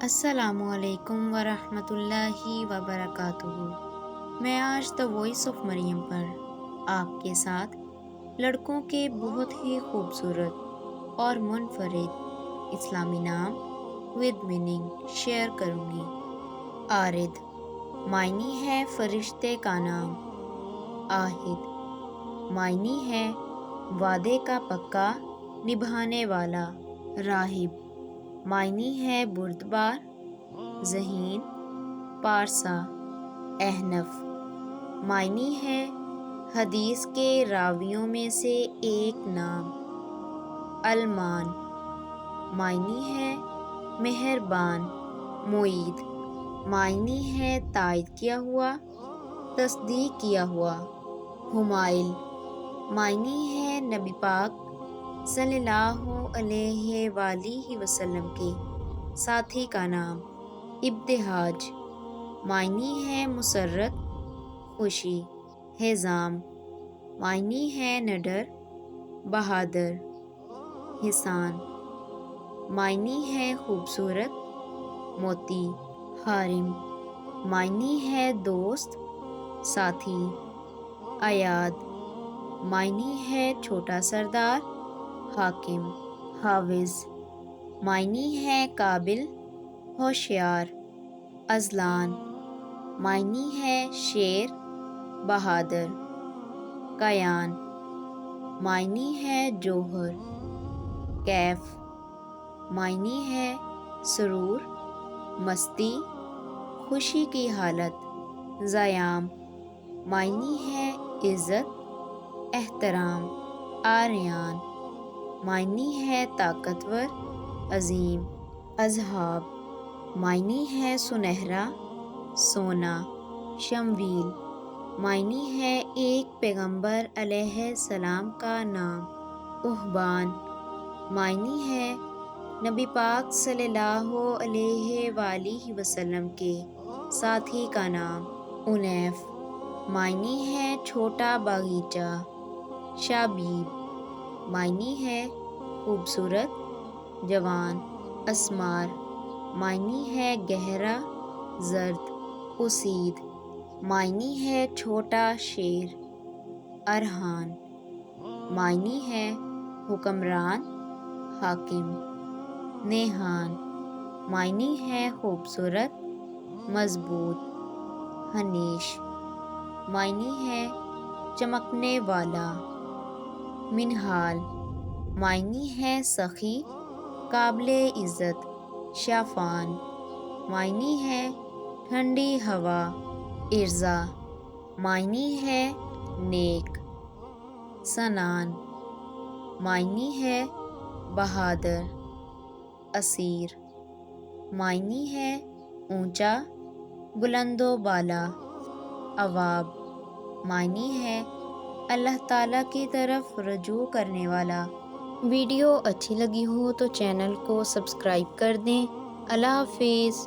السلام علیکم ورحمۃ اللہ وبرکاتہ۔ میں آج دا وائس آف مریم پر آپ کے ساتھ لڑکوں کے بہت ہی خوبصورت اور منفرد اسلامی نام ود میننگ شیئر کروں گی۔ عارد معنی ہے فرشتے کا نام، عاہد معنی ہے وعدے کا پکا نبھانے والا، راہب معنی ہے بردبار، ذہین پارسا، احنف معنی ہے حدیث کے راویوں میں سے ایک نام، المان معنی ہے مہربان، معید معنی ہے تائید کیا ہوا، تصدیق کیا ہوا، حمائل معنی ہے نبی پاک صلی اللہ علیہ وآلہ وسلم کے ساتھی کا نام، ابتہاج معنی ہے مسرت خوشی، حزام معنی ہے نڈر بہادر، حسان معنی ہے خوبصورت موتی، حارم معنی ہے دوست ساتھی، ایاد معنی ہے چھوٹا سردار حاکم، حافظ معنی ہے قابل ہوشیار، اذلان معنی ہے شیر بہادر، کیان معنی ہے جوہر، کیف معنی ہے سرور مستی خوشی کی حالت، زیام معنی ہے عزت احترام، آریان معنی ہے طاقتور عظیم، اذہاب معنی ہے سنہرا سونا، شمویل معنی ہے ایک پیغمبر علیہ السلام کا نام، اہبان معنی ہے نبی پاک صلی اللہ علیہ وآلہ وسلم کے ساتھی کا نام، انیف معنی ہے چھوٹا باغیچہ، شابیب معنی ہے خوبصورت جوان، اسمار معنی ہے گہرا زرد، اسید معنی ہے چھوٹا شیر، ارحان معنی ہے حکمران حاکم، نیحان معنی ہے خوبصورت مضبوط، حنیش معنی ہے چمکنے والا، منہال معنی ہے سخی قابل عزت، شافان معنی ہے ٹھنڈی ہوا، ارزا معنی ہے نیک، سنان معنی ہے بہادر، اسیر معنی ہے اونچا بلند و بالا، اواب معنی ہے اللہ تعالیٰ کی طرف رجوع کرنے والا۔ ویڈیو اچھی لگی ہو تو چینل کو سبسکرائب کر دیں۔ اللہ حافظ۔